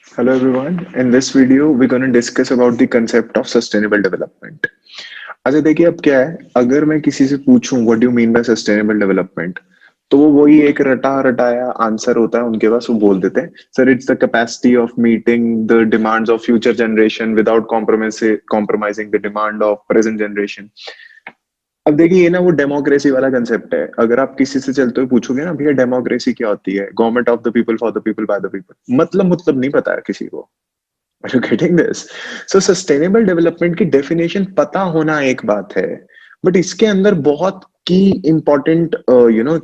Hello everyone. In this video, we're going to discuss about the concept of sustainable development. अच्छा देखिए अब क्या है अगर मैं किसी से पूछूं what do you mean bye sustainable development तो वो वही एक रटा रटाया आंसर होता है उनके पास वो बोल देते हैं sir it's the capacity of meeting the demands of future generation without compromising the demand of present generation. अब देखिए ये ना वो डेमोक्रेसी वाला कंसेप्ट है। अगर आप किसी से चलते हुए पूछोगे ना भैया डेमोक्रेसी क्या होती है, government of the people for the people by the people, मतलब नहीं पता है किसी को। Are you getting this? So sustainable development की डेफिनेशन पता होना एक बात है, बट इसके अंदर बहुत की इंपॉर्टेंट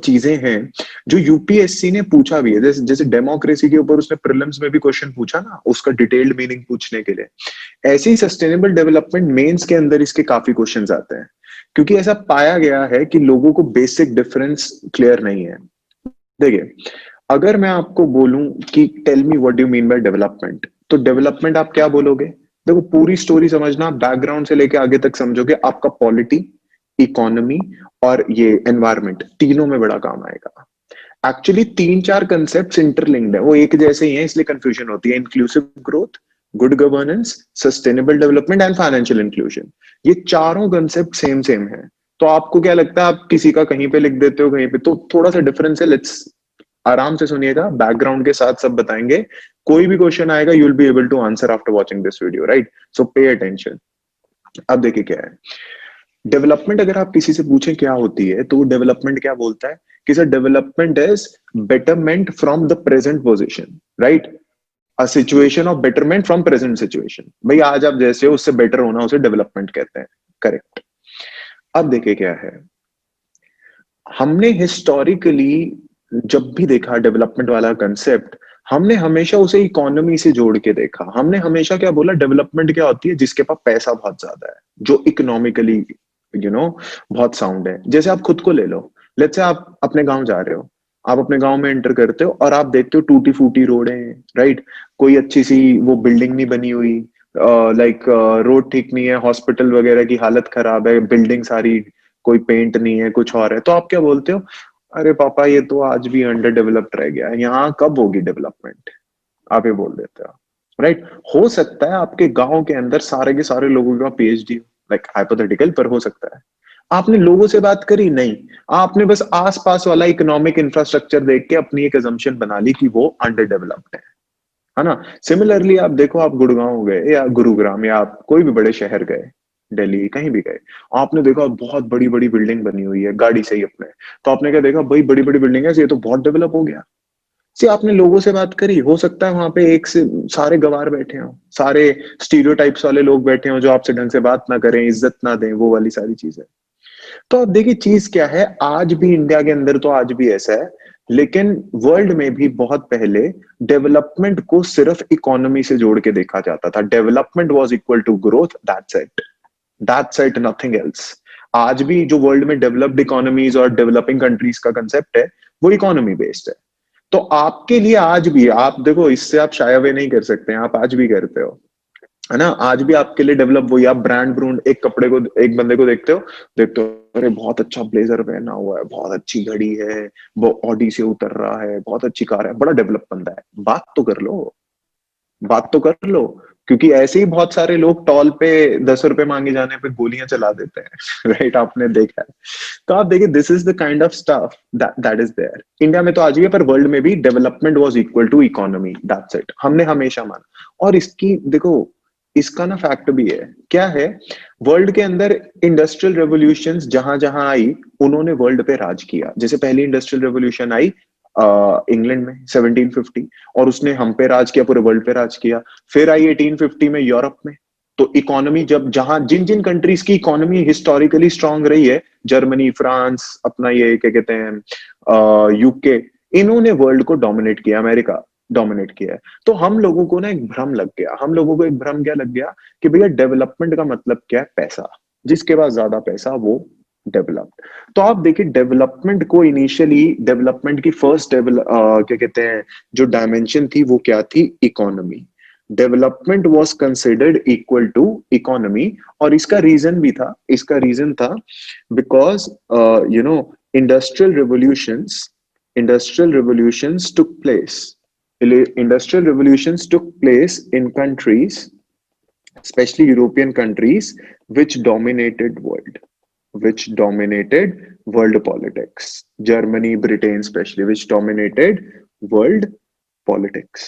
चीजें हैं जो यूपीएससी ने पूछा भी है। जैसे डेमोक्रेसी के ऊपर उसने प्रीलिम्स में भी क्वेश्चन पूछा ना, उसका डिटेल्ड मीनिंग पूछने के लिए। ऐसे ही सस्टेनेबल डेवलपमेंट मेंस के अंदर इसके काफी क्वेश्चंस आते हैं, क्योंकि ऐसा पाया गया है कि लोगों को बेसिक डिफरेंस क्लियर नहीं है। देखिए अगर मैं आपको बोलूं कि tell me what do you mean by development, तो डेवलपमेंट आप क्या बोलोगे? देखो पूरी स्टोरी समझना, बैकग्राउंड से लेके आगे तक समझोगे, आपका पॉलिटी, इकोनॉमी और ये एनवायरमेंट तीनों में बड़ा काम आएगा। एक्चुअली तीन चार कंसेप्ट इंटरलिंक्ड है, वो एक जैसे ही है, इसलिए कंफ्यूजन होती है। Inclusive growth, good governance, sustainable development and financial inclusion, ये चारों कंसेप्ट सेम सेम है। तो आपको क्या लगता है, आप किसी का कहीं पे लिख देते हो कहीं पे, तो थोड़ा सा डिफरेंस है। लेट्स आराम से सुनिएगा, बैकग्राउंड के साथ सब बताएंगे। कोई भी क्वेश्चन आएगा you will be able to answer after watching this video, right? So pay attention. अब देखिए क्या है डेवलपमेंट। अगर आप किसी से पूछें क्या होती है, तो डेवलपमेंट क्या बोलता है कि sir development is betterment from the present position, right? A situation of betterment from present situation. भाई आज आप जैसे हो उससे बेटर होना, उसे डेवलपमेंट कहते हैं। करेक्ट। अब देखिए क्या है, हमने हिस्टोरिकली जब भी देखा डेवलपमेंट वाला कंसेप्ट, हमने हमेशा उसे इकोनॉमी से जोड़ के देखा। हमने हमेशा क्या बोला, डेवलपमेंट क्या होती है? जिसके पास पैसा बहुत ज्यादा है, जो इकोनॉमिकली बहुत साउंड है। जैसे आप खुद को ले लो, लेट्स से आप अपने गांव जा रहे हो, आप अपने गांव में एंटर करते हो और आप देखते हो टूटी फूटी रोड है, राइट? कोई अच्छी सी वो बिल्डिंग नहीं बनी हुई, लाइक रोड ठीक नहीं है, हॉस्पिटल वगैरह की हालत खराब है, बिल्डिंग सारी कोई पेंट नहीं है, कुछ और है, तो आप क्या बोलते हो? अरे पापा ये तो आज भी अंडर डेवलप्ड रह गया है, यहाँ कब होगी डेवलपमेंट? आप ये बोल देते हो, राइट? हो सकता है आपके गांव के अंदर सारे के सारे लोगों का पीएचडी, लाइक हाइपोथेटिकल, पर हो सकता है। आपने लोगों से बात करी नहीं, आपने बस आसपास वाला इकोनॉमिक इंफ्रास्ट्रक्चर देख के अपनी एक अजम्पशन बना ली कि वो अंडर डेवलप्ड है ना? सिमिलरली आप देखो, आप गुड़गांव गए या गुरुग्राम या आप कोई भी बड़े शहर गए, दिल्ली कहीं भी गए, आपने देखा बहुत बड़ी बड़ी बिल्डिंग बनी हुई है गाड़ी से ही अपने, तो आपने क्या देखा, भाई बड़ी बड़ी बिल्डिंग है, ये तो बहुत डेवलप हो गया। सी आपने लोगों से बात करी, हो सकता है वहां पे एक से सारे गवार बैठे हों, सारे स्टीरियोटाइप्स वाले लोग बैठे हों जो आपसे ढंग से बात ना करें, इज्जत ना दें, वो वाली सारी चीजें। तो अब देखिए चीज क्या है, आज भी इंडिया के अंदर तो आज भी ऐसा है, लेकिन वर्ल्ड में भी बहुत पहले डेवलपमेंट को सिर्फ इकोनॉमी से जोड़ के देखा जाता था। Development was equal to growth, that's it, nothing else. आज भी जो वर्ल्ड में डेवलप्ड इकोनॉमीज और डेवलपिंग कंट्रीज का कंसेप्ट है, वो इकोनॉमी बेस्ड है। तो आपके लिए आज भी, आप देखो इससे आप शाय अवे नहीं कर सकते हैं, आप आज भी करते हो, है ना? आज भी आपके लिए डेवलप वही, आप ब्रांड ब्रूंड एक कपड़े को, एक बंदे को देखते हो, अरे बहुत अच्छा ब्लेजर पहना हुआ है, बहुत अच्छी घड़ी है, वो ऑडी से उतर रहा है, बहुत अच्छी कार है, बड़ा डेवलप बंदा है। बात तो कर लो, बात तो कर लो। क्योंकि ऐसे ही बहुत सारे लोग टॉल पे 10 रुपए मांगे जाने पे गोलियां चला देते हैं राइट? आपने देखा है। तो आप देखिए this is the kind of stuff that is there. India में तो आज भी है, पर वर्ल्ड में भी development was equal to economy, that's it, हमने हमेशा माना। और इसकी देखो, इसका ना फैक्ट भी है, क्या है, वर्ल्ड के अंदर इंडस्ट्रियल रेवोल्यूशंस जहां जहां आई, उन्होंने वर्ल्ड पे राज किया। जैसे पहली इंडस्ट्रियल रेवोल्यूशन आई इंग्लैंड में 1750, और उसने हम पे राज किया, पूरे वर्ल्ड पे राज किया। फिर आई 1850 में यूरोप में। तो इकोनॉमी जब जहां जिन जिन कंट्रीज की इकोनॉमी हिस्टोरिकली स्ट्रांग रही है, जर्मनी, फ्रांस, अपना ये क्या कहते हैं यूके, इन्होंने वर्ल्ड को डोमिनेट किया, अमेरिका डोमिनेट किया है। तो हम लोगों को ना एक भ्रम लग गया, हम लोगों को एक भ्रम क्या लग गया कि भैया डेवलपमेंट का मतलब क्या है? पैसा, जिसके पास ज्यादा पैसा वो डेवलप्ड। तो आप देखिए डेवलपमेंट को इनिशियली, डेवलपमेंट की फर्स्ट क्या कहते हैं जो डायमेंशन थी, वो क्या थी? Economy. Development was considered equal to economy. और इसका रीजन भी था, इसका रीजन था because you know industrial revolutions, industrial revolutions took place Industrial revolutions took place in countries, especially European countries, which dominated world politics. Germany, Britain, especially, which dominated world politics.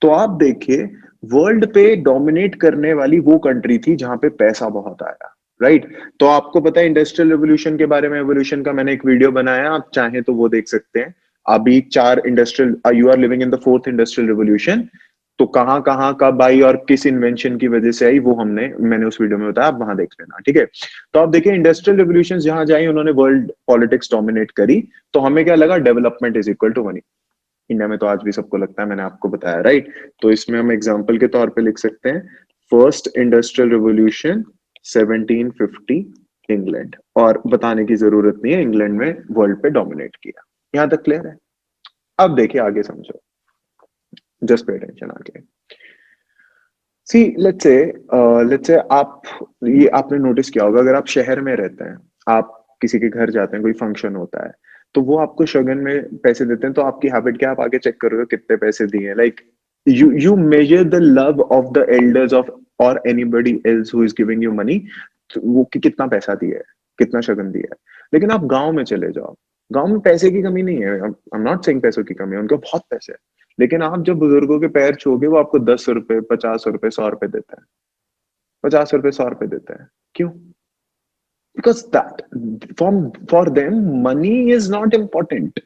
तो आप देखिए, world पे dominate करने वाली वो country थी जहां पे पैसा बहुत आया, राइट। तो आपको पता है इंडस्ट्रियल रेवोल्यूशन के बारे में, एवोल्यूशन का मैंने एक वीडियो बनाया, आप चाहें तो वो देख सकते हैं। अभी चार industrial, you are living in the fourth industrial revolution. तो कहाँ कहाँ कब आई और किस इन्वेंशन की वजह से आई, वो मैंने उस वीडियो में बताया, आप वहां देख लेना, ठीक है। तो आप देखिए, इंडस्ट्रियल रेवोल्यूशन जहां जाई, उन्होंने वर्ल्ड पॉलिटिक्स डोमिनेट करी। तो हमें क्या लगा, development is equal to money. India में तो आज भी सबको लगता है, मैंने आपको बताया, राइट। तो इसमें हम एग्जांपल के तौर पे लिख सकते हैं, फर्स्ट इंडस्ट्रियल रिवॉल्यूशन 1750 इंग्लैंड, और बताने की जरूरत नहीं है, इंग्लैंड में वर्ल्ड पे डोमिनेट किया। यहां तक क्लियर है? अब देखिए आगे समझो, जस्ट पे अटेंशन आगे। सी लेट्स से आप, ये आपने नोटिस किया होगा, अगर आप शहर में रहते हैं, आप किसी के घर जाते हैं, कोई फंक्शन होता है, तो वो आपको शगन में पैसे देते हैं, तो आपकी हैबिट क्या है, आप आगे चेक करोगे कितने पैसे दिए, like you measure the love of the elders of और anybody else who is giving you money, वो कि कितना पैसा दिया है, कितना शगन दिया है। लेकिन आप गांव में चले जाओ, गांव में पैसे की कमी नहीं है, आई एम नॉट सेइंग पैसों की कमी है, उनके बहुत पैसे है। लेकिन आप जब बुजुर्गों के पैर छूओगे, वो आपको 10 रुपए, 50 रुपए, 100 रुपए देते हैं, 50 रुपए, 100 रुपए देते हैं। क्यों? Because that, for them money is not important.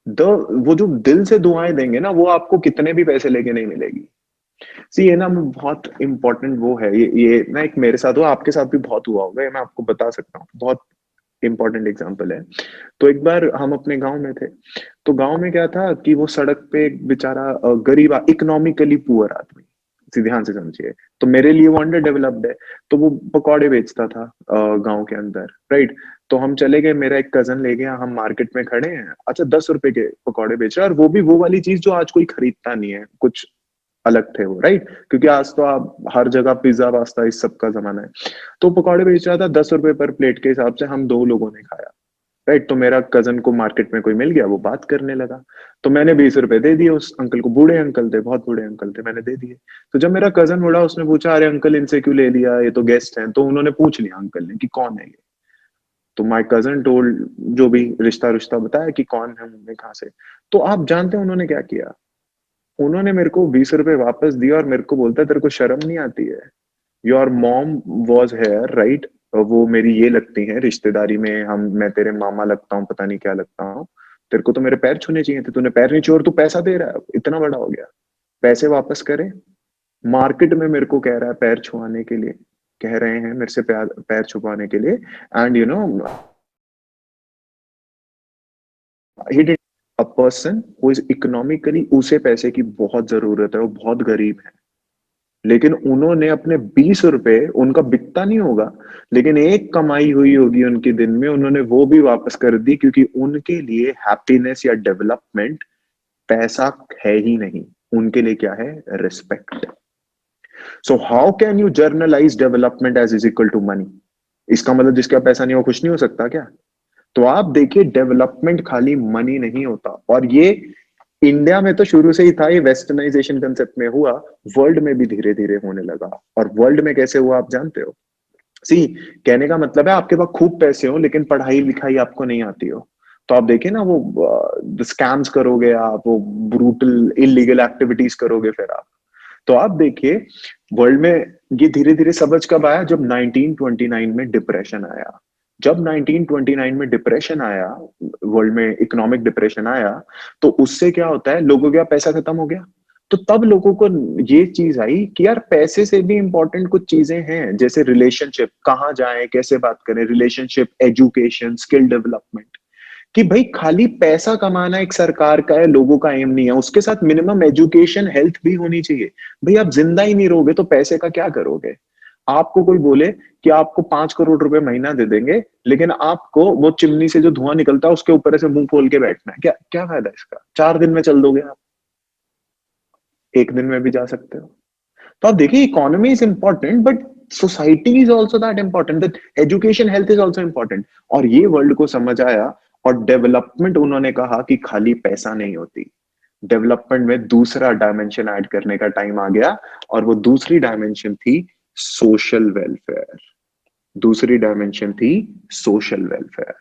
The वो जो दिल से दुआएं देंगे ना, वो आपको कितने भी पैसे लेके नहीं मिलेगी। सी ये ना बहुत इंपॉर्टेंट वो है, ये ना एक मेरे साथ हुआ, आपके साथ भी बहुत हुआ होगा, ये मैं आपको बता सकता हूँ, बहुत इंपॉर्टेंट एग्जांपल है। तो एक बार हम अपने गांव में थे, तो गांव में क्या था कि वो सड़क पे एक बेचारा गरीब, इकोनॉमिकली पुअर आदमी, ध्यान से समझिए, तो मेरे लिए वो अंडर डेवलप्ड है, तो वो पकौड़े बेचता था गांव के अंदर, राइट। तो हम चले गए, मेरा एक कजन ले गया, हम मार्केट में खड़े हैं, अच्छा 10 रुपए के पकौड़े बेच रहे हैं, और वो भी वो वाली चीज जो आज कोई खरीदता नहीं है, कुछ अलग थे वो, राइट। क्योंकि आज तो आप हर जगह पिज्जा पास्ता इस सब का जमाना है। तो पकौड़े बेच रहा था 10 रुपए पर प्लेट के हिसाब से, हम दो लोगों ने खाया, राइट। तो मेरा कजन को मार्केट में कोई मिल गया, वो बात करने लगा, तो मैंने 20 रुपए दे दिए उस अंकल को, बूढ़े अंकल थे, बहुत बूढ़े अंकल थे, मैंने दे दिए। तो जब मेरा कजन मुड़ा, उसने पूछा, अरे अंकल इनसे क्यों ले लिया, ये तो गेस्ट हैं। तो उन्होंने पूछ लिया अंकल ने कि कौन है ये। तो माय कजन टोल्ड, जो भी रिश्ता रिश्ता बताया कि कौन है, मुंबई कहाँ से। तो आप जानते हैं उन्होंने क्या किया? उन्होंने मेरे को 20 रुपए वापस दिया, और मेरे को बोलता है, तेरे को शर्म नहीं आती है? Your mom was here, right. वो मेरी ये लगती है रिश्तेदारी में, मैं तेरे मामा लगता हूँ, पता नहीं क्या लगता हूँ। तेरे को तो मेरे पैर छूने चाहिए थे, तूने पैर नहीं छुए, और तू पैसा दे रहा है, इतना बड़ा हो गया, पैसे वापस करे। मार्केट में मेरे को कह रहा है पैर छुआने के लिए, कह रहे हैं मेरे से पैर पैर छुपाने के लिए। And you know, he did, a person who is economically, उसे पैसे की बहुत जरूरत है, वो बहुत गरीब है, लेकिन उन्होंने अपने 20 रुपए, उनका बिकता नहीं होगा, लेकिन एक कमाई हुई होगी उनके दिन में, उन्होंने वो भी वापस कर दी, क्योंकि उनके लिए हैप्पीनेस या डेवलपमेंट पैसा है ही नहीं, उनके लिए क्या है, respect. So how can you journalize development as is equal to money? इसका मतलब जिसका पैसा नहीं हो खुश नहीं हो सकता क्या? तो आप देखिए, डेवलपमेंट खाली मनी नहीं होता, और ये इंडिया में तो शुरू से ही था, ये वेस्टर्नाइजेशन कंसेप्ट में हुआ, वर्ल्ड में भी धीरे धीरे होने लगा। और वर्ल्ड में कैसे हुआ आप जानते हो? सी, कहने का मतलब है आपके पास खूब पैसे हो, लेकिन पढ़ाई लिखाई आपको नहीं आती हो, तो आप देखिए ना, वो स्कैम्स करोगे आप, वो ब्रूटल इलीगल एक्टिविटीज करोगे फिर आप। तो आप देखिए, वर्ल्ड में ये धीरे धीरे समझ कब आया, जब 1929 में डिप्रेशन आया। जब 1929 में डिप्रेशन आया, वर्ल्ड में इकोनॉमिक डिप्रेशन आया, तो उससे क्या होता है, लोगों का पैसा खत्म हो गया। तो तब लोगों को ये चीज आई कि यार पैसे से भी इंपॉर्टेंट कुछ चीजें हैं, जैसे रिलेशनशिप, कहाँ जाएं, कैसे बात करें, रिलेशनशिप, एजुकेशन, स्किल डेवलपमेंट। कि भाई खाली पैसा कमाना एक सरकार का है, लोगों का एम नहीं है, उसके साथ मिनिमम एजुकेशन, हेल्थ भी होनी चाहिए। भाई आप जिंदा ही नहीं रहोगे तो पैसे का क्या करोगे? आपको कोई बोले कि आपको 5 करोड़ रुपए महीना दे देंगे, लेकिन आपको वो चिमनी से जो धुआं निकलता है उसके ऊपर से मुंह खोल के बैठना है, क्या क्या फायदा इसका? 4 दिन में चल दोगे आप, एक दिन में भी जा सकते हो। तो आप देखिए, economy is important, but society is also that important, that education, health is also important. और ये वर्ल्ड को समझ आया, और डेवलपमेंट उन्होंने कहा कि खाली पैसा नहीं होती, डेवलपमेंट में दूसरा डायमेंशन ऐड करने का टाइम आ गया, और वो दूसरी डायमेंशन थी सोशल वेलफेयर। दूसरी डायमेंशन थी सोशल वेलफेयर,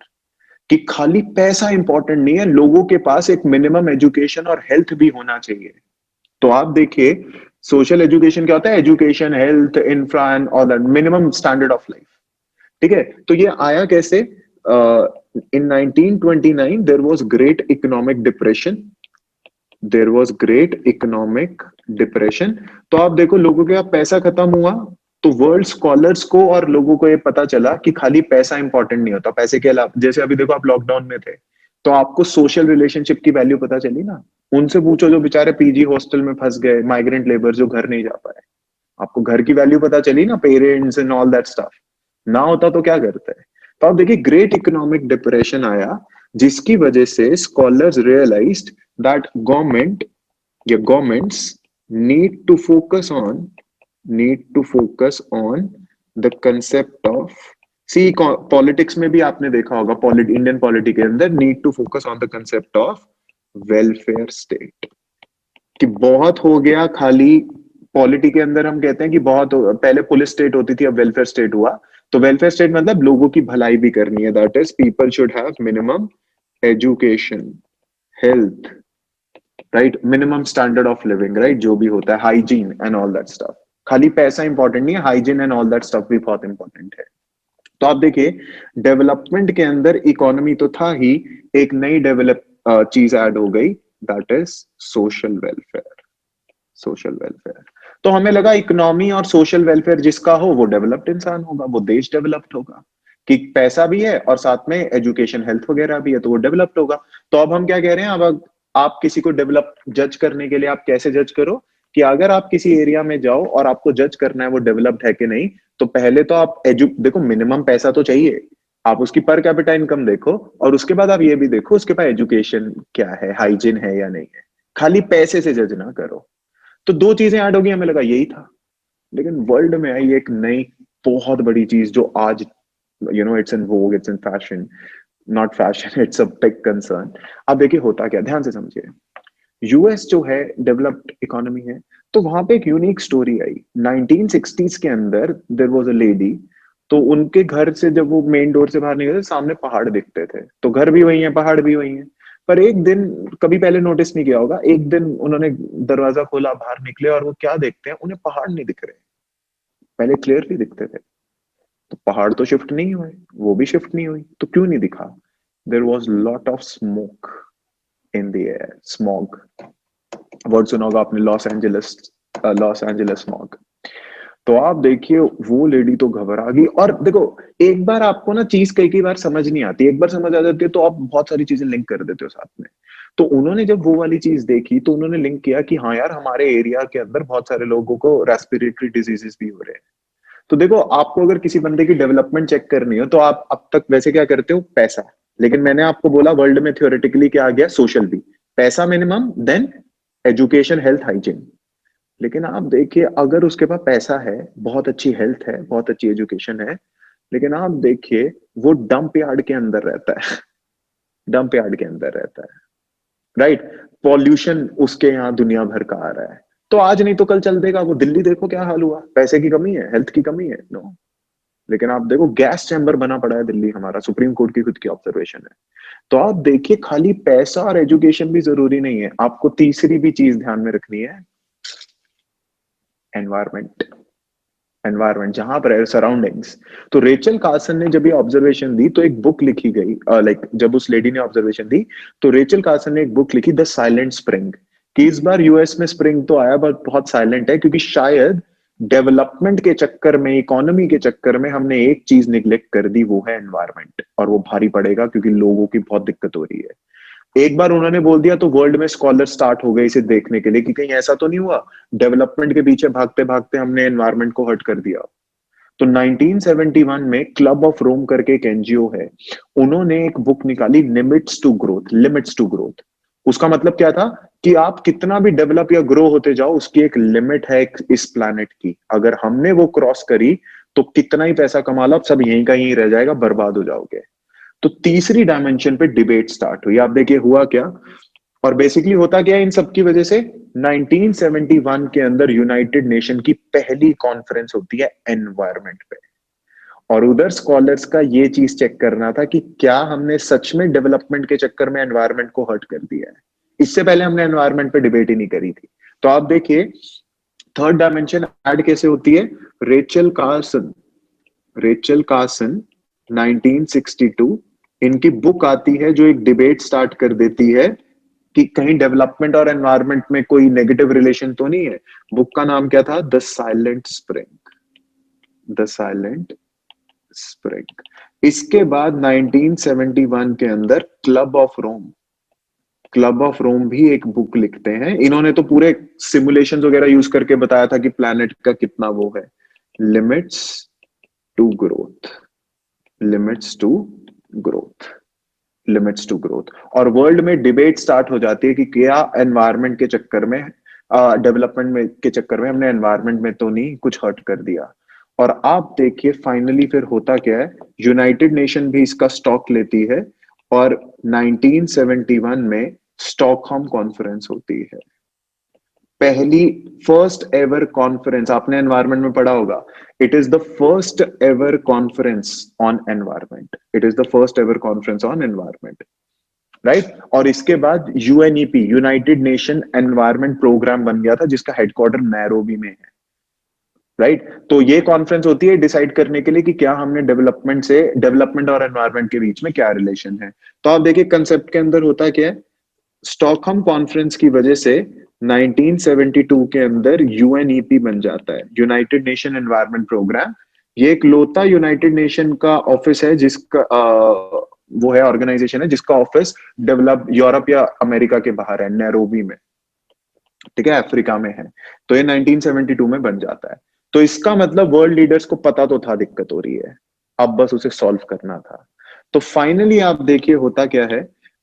कि खाली पैसा इंपॉर्टेंट नहीं है, लोगों के पास एक मिनिमम एजुकेशन और हेल्थ भी होना चाहिए। तो आप देखिए, सोशल एजुकेशन क्या होता है? Education, health, infra and all that, minimum standard of life. ठीक है, तो ये आया कैसे? In 1929 there was great economic depression. There was great economic depression. तो आप देखो, लोगों के पास पैसा खत्म हुआ, तो वर्ल्ड स्कॉलर्स को और लोगों को ये पता चला कि खाली पैसा इंपॉर्टेंट नहीं होता, पैसे के अलावा, जैसे अभी देखो आप लॉकडाउन में थे, तो आपको सोशल रिलेशनशिप की वैल्यू पता चली ना। उनसे पूछो जो बेचारे पीजी हॉस्टल में फंस गए, माइग्रेंट लेबर जो घर नहीं जा पाए, आपको घर की वैल्यू पता चली ना, parents and all that stuff. ना होता तो क्या करते हैं? तो आप देखिए, ग्रेट इकोनॉमिक डिप्रेशन आया, जिसकी वजह से स्कॉलर्स रियलाइज्ड दैट गवर्नमेंट या governments need to focus on need to focus on the concept of, see politics में भी आपने देखा होगा, इंडियन पॉलिटिक्स के अंदर need to focus on the concept of welfare state. कि बहुत हो गया खाली पॉलिटी के अंदर, हम कहते हैं कि पहले पुलिस स्टेट होती थी, अब वेलफेयर स्टेट हुआ। तो वेलफेयर स्टेट मतलब लोगों की भलाई भी करनी है, that is people should have minimum education, health, right, minimum standard of living, right, जो भी होता है, hygiene and all that stuff. खाली पैसा इंपॉर्टेंट नहीं है, hygiene and all that stuff भी बहुत इंपॉर्टेंट है। तो आप देखिए, डेवलपमेंट के अंदर इकोनॉमी तो था ही, एक नई डेवलप चीज ऐड हो गई, that is social welfare. Social welfare. तो हमें लगा इकोनॉमी और सोशल वेलफेयर जिसका हो वो डेवलप्ड इंसान होगा, वो देश डेवलप्ड होगा, कि पैसा भी है और साथ में एजुकेशन, हेल्थ वगैरह भी है, तो वो डेवलप्ड होगा। तो अब हम क्या कह रहे हैं, अब आप किसी को डेवलप जज करने के लिए आप कैसे जज करो? कि अगर आप किसी एरिया में जाओ और आपको जज करना है वो डेवलप्ड है कि नहीं, तो पहले तो आप देखो, मिनिमम पैसा तो चाहिए, आप उसकी पर कैपिटा इनकम देखो, और उसके बाद आप ये भी देखो उसके पास एजुकेशन क्या है, हाइजीन है या नहीं है। खाली पैसे से जज ना करो। तो दो चीजें ऐड हो गई, हमें लगा यही था। लेकिन वर्ल्ड में आई एक नई बहुत बड़ी चीज जो आज, it's in Vogue, it's in fashion, not fashion, it's a big concern. अब देखिए होता क्या, ध्यान से समझिए। यूएस जो है डेवलप्ड इकोनॉमी है, तो वहां पे एक यूनिक स्टोरी आई 1960s के अंदर। देयर वाज अ लेडी, तो उनके घर से जब वो मेन डोर से बाहर निकले, सामने पहाड़ दिखते थे, तो घर भी वही है, पहाड़ भी वही है। पर एक दिन, कभी पहले नोटिस नहीं किया होगा, एक दिन उन्होंने दरवाजा खोला, बाहर निकले, और वो क्या देखते हैं, उन्हें पहाड़ नहीं दिख रहे। पहले क्लियरली दिखते थे, तो पहाड़ तो शिफ्ट नहीं हुए, वो भी शिफ्ट नहीं हुई, तो क्यों नहीं दिखा? There was lot of smoke in the air, smog. Word सुना होगा आपने, लॉस एंजलिस स्मॉग। तो आप देखिए, वो लेडी तो घबरा गई। और देखो, एक बार आपको ना चीज कई कई बार समझ नहीं आती, एक बार समझ आ जाती है तो आप बहुत सारी चीजें लिंक कर देते हो साथ में। तो उन्होंने जब वो वाली चीज देखी, तो उन्होंने लिंक किया कि हाँ यार, हमारे एरिया के अंदर बहुत सारे लोगों को रेस्पिरेटरी डिजीजेस भी हो रहे हैं। तो देखो, आपको अगर किसी बंदे की डेवलपमेंट चेक करनी हो, तो आप अब तक वैसे क्या करते हो? पैसा। लेकिन मैंने आपको बोला, वर्ल्ड में थियोरेटिकली क्या आ गया? सोशल भी। पैसा minimum, then education, health, hygiene. लेकिन आप देखिए, अगर उसके पास पैसा है, बहुत अच्छी हेल्थ है, बहुत अच्छी एजुकेशन है, लेकिन आप देखिए, वो डंप यार्ड के अंदर रहता है। डंप यार्ड के अंदर रहता है, राइट। पॉल्यूशन उसके यहाँ दुनिया भर का आ रहा है। तो आज नहीं तो कल चल देगा वो। दिल्ली देखो क्या हाल हुआ, पैसे की कमी है, हेल्थ की कमी है, नो। लेकिन आप देखो, गैस चैम्बर बना पड़ा है दिल्ली हमारा, सुप्रीम कोर्ट की खुद की ऑब्जर्वेशन है। तो आप देखिए, खाली पैसा और एजुकेशन भी जरूरी नहीं है, आपको तीसरी भी चीज ध्यान में रखनी है, एनवायरमेंट। एनवायरमेंट, जहां पर सराउंडिंग्स। तो रेचल कार्सन ने जब ये ऑब्जर्वेशन दी, तो एक बुक लिखी गई, लाइक जब उस लेडी ने ऑब्जर्वेशन दी, तो रेचल कार्सन ने एक बुक लिखी, द साइलेंट स्प्रिंग। कि इस बार यूएस में स्प्रिंग तो आया, बट बहुत साइलेंट है, क्योंकि शायद डेवलपमेंट के चक्कर में, इकोनॉमी के चक्कर में हमने एक चीज निग्लेक्ट कर दी, वो है एनवायरमेंट। और वो भारी पड़ेगा, क्योंकि लोगों की बहुत दिक्कत हो रही है। एक बार उन्होंने बोल दिया, तो वर्ल्ड में स्कॉलर स्टार्ट हो गए इसे देखने के लिए, कि कहीं ऐसा तो नहीं हुआ डेवलपमेंट के पीछे भागते भागते हमने एनवायरमेंट को हर्ट कर दिया। तो 1971 में क्लब ऑफ रोम करके एक एनजीओ है, उन्होंने एक बुक निकाली, limits to growth. Limits to growth, उसका मतलब क्या था? कि आप कितना भी डेवलप या ग्रो होते जाओ, उसकी एक लिमिट है इस प्लैनेट की। अगर हमने वो क्रॉस करी, तो कितना ही पैसा कमा लो, सब यहीं का यहीं रह जाएगा, बर्बाद हो जाओगे। तो तीसरी डायमेंशन पे डिबेट स्टार्ट हुई। आप देखिए हुआ क्या, और बेसिकली होता क्या है इन सब की वजह से, 1971 के अंदर यूनाइटेड नेशन की पहली कॉन्फ्रेंस होती है एनवायरमेंट पे। और उधर स्कॉलर्स का ये चीज चेक करना था कि क्या हमने सच में डेवलपमेंट के चक्कर में एनवायरमेंट को हर्ट कर दिया है। इससे पहले हमने एनवायरमेंट पे डिबेट ही नहीं करी थी। तो आप देखिए थर्ड डायमेंशन ऐड कैसे होती है। रेचल कार्सन, रेचल कार्सन 1962 इनकी बुक आती है जो एक डिबेट स्टार्ट कर देती है कि कहीं डेवलपमेंट और एनवायरमेंट में कोई नेगेटिव रिलेशन तो नहीं है। बुक का नाम क्या था, the silent spring, the silent spring. इसके बाद 1971 के अंदर Club of Rome, Club of Rome भी एक बुक लिखते हैं। इन्होंने तो पूरे सिमुलेशंस वगैरह यूज करके बताया था कि प्लैनेट का कितना वो है, limits to growth, limits to growth, limits to growth. और वर्ल्ड में डिबेट स्टार्ट हो जाती है कि क्या एनवायरमेंट के चक्कर में, डेवलपमेंट में के चक्कर में हमने एनवायरमेंट में तो नहीं कुछ हर्ट कर दिया। और आप देखिए फाइनली फिर होता क्या है, यूनाइटेड नेशन भी इसका स्टॉक लेती है और 1971 में स्टॉकहोम कॉन्फ्रेंस होती है। पहली फर्स्ट एवर कॉन्फ्रेंस, आपने एनवायरमेंट में पढ़ा होगा, it is the first ever conference on environment, it is the first ever conference on environment, right. और इसके बाद UNEP, United Nation environment programme बन गया था जिसका हेडक्वार्टर नैरोबी में है, राइट। तो ये कॉन्फ्रेंस होती है डिसाइड करने के लिए कि क्या हमने डेवलपमेंट से, डेवलपमेंट और एनवायरमेंट के बीच में क्या रिलेशन है। तो आप देखिए कंसेप्ट के अंदर होता क्या है, स्टॉकहोम कॉन्फ्रेंस की वजह से 1972 के अंदर यूएनईपी बन जाता है, यूनाइटेड नेशन एनवायरमेंट प्रोग्राम। ये एक लौता यूनाइटेड नेशन का ऑफिस है जिसका वो है, ऑर्गेनाइजेशन है जिसका ऑफिस डेवलप यूरोप या अमेरिका के बाहर है, नैरोबी में, ठीक है, अफ्रीका में है। तो ये 1972 में बन जाता है। तो इसका मतलब वर्ल्ड लीडर्स को पता तो था दिक्कत हो रही है, अब बस उसे सॉल्व करना था। तो फाइनली आप देखिए होता क्या है,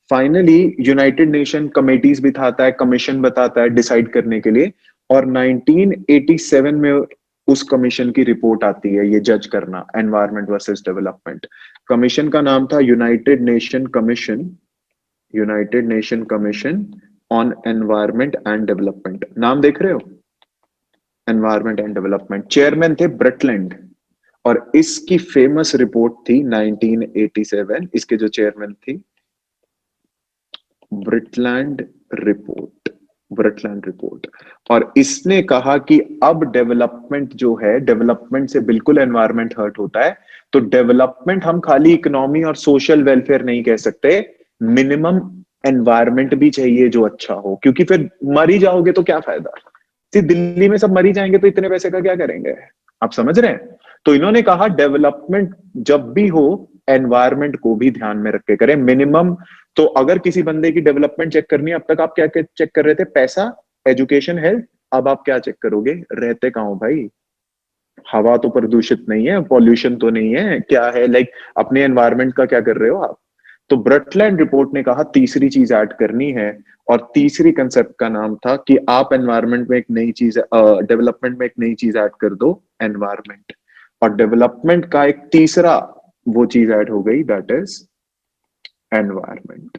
फाइनली यूनाइटेड नेशन कमेटीज बिठाता है, कमीशन बताता है डिसाइड करने के लिए। और 1987 में उस कमीशन की रिपोर्ट आती है ये जज करना, एनवायरमेंट वर्सेस डेवलपमेंट। कमीशन का नाम था United nation commission, United nation commission on environment and development. नाम देख रहे हो, एनवायरमेंट एंड डेवलपमेंट। चेयरमैन थे ब्रटलैंड। और इसकी फेमस रिपोर्ट थी 1987, इसके जो चेयरमैन थी, ब्रिटलैंड रिपोर्ट, ब्रिटलैंड रिपोर्ट। और इसने कहा कि अब डेवलपमेंट जो है, डेवलपमेंट से बिल्कुल एनवायरमेंट हर्ट होता है। तो डेवलपमेंट हम खाली इकोनॉमी और सोशल वेलफेयर नहीं कह सकते, मिनिमम एनवायरमेंट भी चाहिए जो अच्छा हो, क्योंकि फिर मर ही जाओगे तो क्या फायदा। दिल्ली में सब मर ही जाएंगे तो इतने पैसे का क्या करेंगे, आप समझ रहे हैं। तो इन्होंने कहा डेवलपमेंट जब भी हो एनवायरमेंट को भी ध्यान में रख के करें मिनिमम। तो अगर किसी बंदे की डेवलपमेंट चेक करनी है, अब तक आप क्या क्या चेक कर रहे थे, पैसा, एजुकेशन, हेल्थ। अब आप क्या चेक करोगे, रहते कहाँ हो भाई, हवा तो प्रदूषित नहीं है, पॉल्यूशन तो नहीं है, क्या है, लाइक अपने एनवायरमेंट का क्या कर रहे हो आप। तो ब्रटलैंड रिपोर्ट ने कहा तीसरी चीज ऐड करनी है। और तीसरी कंसेप्ट का नाम था कि आप एनवायरमेंट में एक नई चीज, डेवलपमेंट में एक नई चीज ऐड कर दो, एनवायरमेंट। और डेवलपमेंट का एक तीसरा वो चीज ऐड हो गई, दैट इज एनवायरमेंट।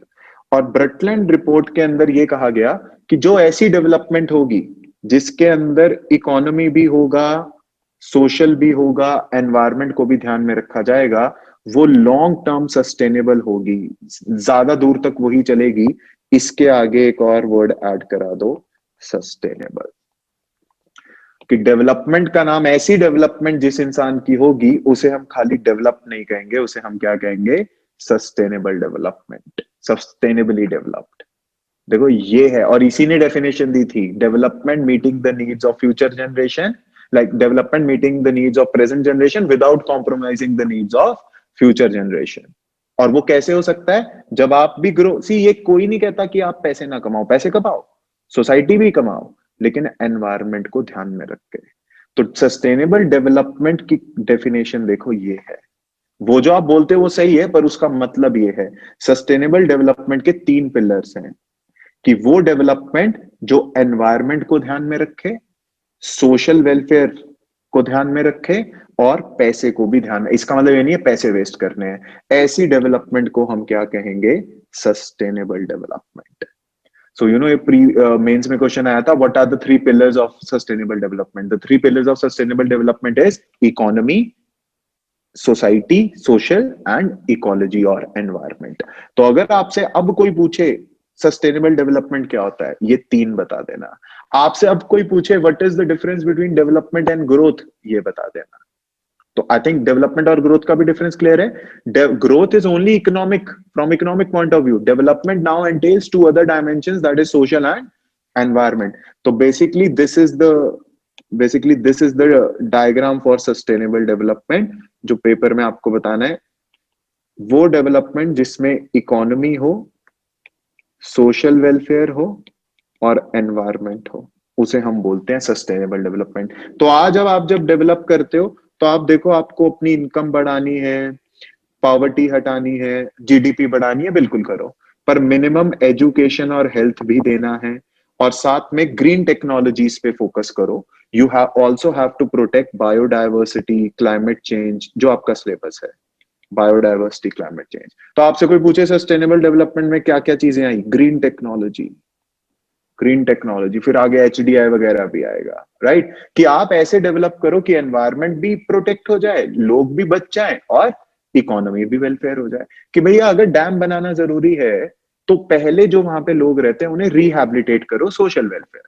और ब्रटलैंड रिपोर्ट के अंदर ये कहा गया कि जो ऐसी डेवलपमेंट होगी जिसके अंदर इकोनॉमी भी होगा, सोशल भी होगा, एनवायरमेंट को भी ध्यान में रखा जाएगा, वो लॉन्ग टर्म सस्टेनेबल होगी, ज्यादा दूर तक वही चलेगी। इसके आगे एक और वर्ड ऐड करा दो, सस्टेनेबल। कि डेवलपमेंट का नाम, ऐसी डेवलपमेंट जिस इंसान की होगी उसे हम खाली डेवलप नहीं कहेंगे, उसे हम क्या कहेंगे, सस्टेनेबल डेवलपमेंट, सस्टेनेबली डेवलप्ड। देखो ये है, और इसी ने डेफिनेशन दी थी, development meeting the needs of future generation, like development meeting the needs of present generation without compromising the needs of future generation. और वो कैसे हो सकता है, जब आप भी ग्रो, सी ये कोई नहीं कहता कि आप पैसे ना कमाओ, पैसे कमाओ, सोसाइटी भी कमाओ, लेकिन एनवायरमेंट को ध्यान में रख के। तो सस्टेनेबल डेवलपमेंट की डेफिनेशन देखो ये है, वो जो आप बोलते हो वो सही है पर उसका मतलब ये है, सस्टेनेबल डेवलपमेंट के तीन पिलर्स हैं कि वो डेवलपमेंट जो एनवायरमेंट को ध्यान में रखे, सोशल वेलफेयर को ध्यान में रखे, और पैसे को भी ध्यान में। इसका मतलब ये नहीं है पैसे वेस्ट करने हैं, ऐसी डेवलपमेंट को हम क्या कहेंगे, sustainable development. So you know ये प्री मेंस में क्वेश्चन आया था, what are the three pillars of sustainable development? The three pillars of sustainable development is economy, society, social and ecology और एनवायरमेंट। तो अगर आपसे अब कोई पूछे सस्टेनेबल डेवलपमेंट क्या होता है, ये तीन बता देना। आपसे अब कोई पूछे what is the difference between development and growth, ये बता देना। तो आई थिंक डेवलपमेंट और ग्रोथ का भी डिफरेंस क्लियर है। Growth is only economic, from economic point of view. Development now entails to other dimensions, that is social and environment. तो basically this is the diagram for sustainable development. जो paper में आपको बताना है, वो development जिसमें economy हो, social welfare हो और एनवायरमेंट हो, उसे हम बोलते हैं सस्टेनेबल डेवलपमेंट। तो आज अब आप जब डेवलप करते हो तो आप देखो, आपको अपनी इनकम बढ़ानी है, पॉवर्टी हटानी है, जीडीपी बढ़ानी है, बिल्कुल करो, पर मिनिमम एजुकेशन और हेल्थ भी देना है, और साथ में ग्रीन टेक्नोलॉजीज पे फोकस करो। You have also have to protect biodiversity, climate change, जो आपका सिलेबस है, बायोडाइवर्सिटी, क्लाइमेट चेंज। तो आपसे कोई पूछे सस्टेनेबल डेवलपमेंट में क्या क्या चीजें आई, ग्रीन टेक्नोलॉजी, ग्रीन टेक्नोलॉजी, फिर आगे एचडीआई वगैरह भी आएगा, राइट? कि आप ऐसे डेवलप करो कि एनवायरनमेंट भी प्रोटेक्ट हो जाए, लोग भी बच जाएं और इकोनॉमी भी वेलफेयर हो जाए। कि भैया अगर डैम बनाना जरूरी है, तो पहले जो वहां पे लोग रहते हैं उन्हें रिहैबिलिटेट करो, सोशल वेलफेयर,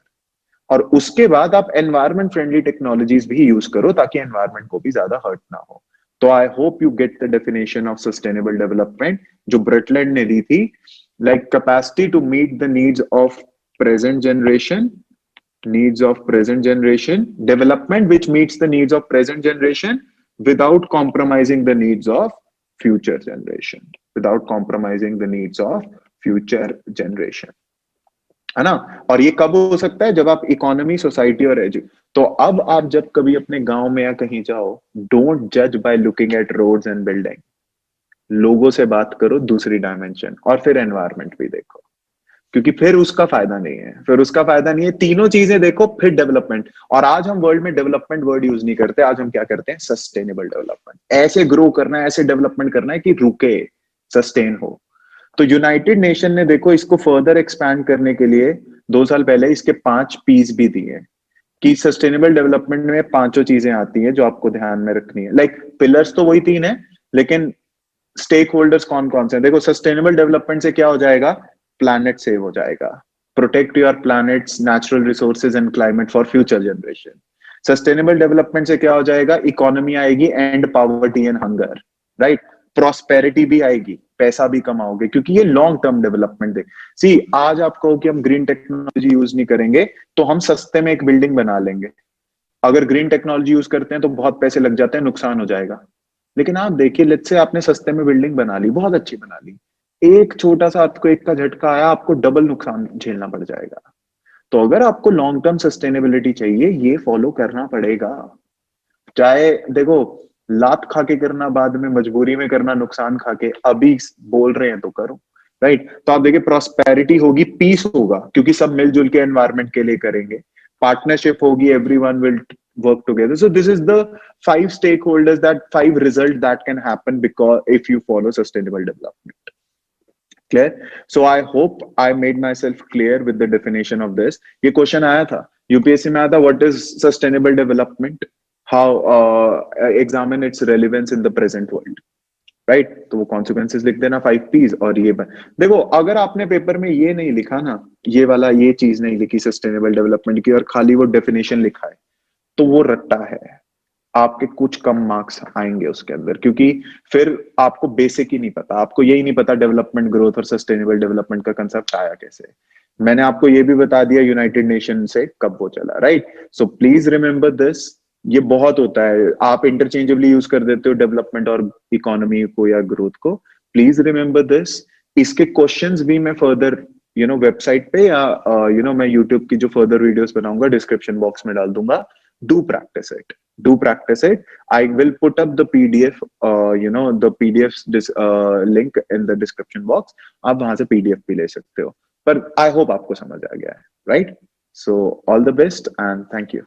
और उसके बाद आप एनवायरमेंट फ्रेंडली टेक्नोलॉजीज भी यूज करो ताकि एनवायरमेंट को भी ज्यादा हर्ट ना हो। तो I hope you get the definition of sustainable development जो ब्रेटलैंड ने दी थी, like capacity to meet the needs of present generation, development which meets the needs of present generation without compromising the needs of future generation, without compromising the needs of future generation, है ना? और ये कब हो सकता है? जब आप इकोनॉमी, सोसाइटी और एजु। तो अब आप जब कभी अपने गांव में या कहीं जाओ, डोंट जज by looking at roads and building, लोगों से बात करो, दूसरी डायमेंशन, और फिर एनवायरनमेंट भी देखो, क्योंकि फिर उसका फायदा नहीं है, फिर उसका फायदा नहीं है। तीनों चीजें देखो फिर डेवलपमेंट। और आज हम वर्ल्ड में डेवलपमेंट वर्ड यूज नहीं करते, आज हम क्या करते हैं? Sustainable development. ऐसे ग्रो करना है, ऐसे डेवलपमेंट करना है कि रुके, सस्टेन हो। तो यूनाइटेड नेशन ने देखो इसको फर्दर एक्सपैंड करने के लिए 2 साल पहले इसके 5 पीस भी दिए, कि सस्टेनेबल डेवलपमेंट में पांचों चीजें आती हैं जो आपको ध्यान में रखनी है। लाइक पिलर्स तो वही 3 है, लेकिन स्टेक होल्डर्स कौन कौन से हैं? देखो, सस्टेनेबल डेवलपमेंट से क्या हो जाएगा? प्लैनेट सेव हो जाएगा। Protect your planets natural resources and climate for future generation. Sustainable development से क्या हो जाएगा? इकोनॉमी आएगी, and poverty and hunger, right? Prosperity भी आएगी, पैसा भी कमाओगे, क्योंकि ये लॉन्ग टर्म डेवलपमेंट दे। सी, आज आप कहो कि हम ग्रीन टेक्नोलॉजी यूज नहीं करेंगे, तो हम सस्ते में एक बिल्डिंग बना लेंगे। अगर ग्रीन टेक्नोलॉजी यूज करते हैं तो बहुत पैसे लग जाते हैं, नुकसान हो जाएगा। लेकिन आप देखिए, लेट्स से आपने सस्ते में बिल्डिंग बना ली, बहुत अच्छी बना ली, एक छोटा सा आपको एक का झटका आया, आपको डबल नुकसान झेलना पड़ जाएगा। तो अगर आपको लॉन्ग टर्म सस्टेनेबिलिटी चाहिए, ये फॉलो करना पड़ेगा। चाहे देखो, लात खा के करना, बाद में मजबूरी में करना, नुकसान खा के, अभी बोल रहे हैं तो करो, राइट? तो आप देखिए, प्रॉस्पेरिटी होगी, पीस होगा, क्योंकि सब मिलजुल के एनवायरमेंट के लिए करेंगे। पार्टनरशिप होगी, everyone will work together. So this is the 5 stakeholders, that 5 result that can happen because if you follow sustainable development. Clear? So I hope I made myself clear with the definition of this. ये question आया था UPSC में, आया था, what is sustainable development, how examine its relevance in the present world, right? तो वो consequences लिख देना, 5 पीस। और ये देखो, अगर आपने पेपर में ये नहीं लिखा ना, ये वाला, ये चीज नहीं लिखी सस्टेनेबल डेवलपमेंट की, और खाली वो डेफिनेशन लिखा है, तो वो रट्टा है। आपके कुछ कम मार्क्स आएंगे उसके अंदर, क्योंकि फिर आपको बेसिक ही नहीं पता, आपको यही नहीं पता डेवलपमेंट, ग्रोथ और सस्टेनेबल डेवलपमेंट का कंसेप्ट आया कैसे। मैंने आपको ये भी बता दिया यूनाइटेड नेशन से कब वो चला, right? So please remember this. ये बहुत होता है, आप इंटरचेंजेबली यूज कर देते हो डेवलपमेंट और इकोनॉमी को या ग्रोथ को। Please remember this. इसके क्वेश्चंस भी मैं फर्दर वेबसाइट पे या मैं यूट्यूब की जो फर्दर वीडियोस बनाऊंगा डिस्क्रिप्शन बॉक्स में डाल दूंगा। Do practice it. Do practice it. I will put up the PDF, the PDF link in the description box. आप वहां से PDF भी ले सकते हो। पर I hope आपको समझ आ गया है, right? So all the best and thank you.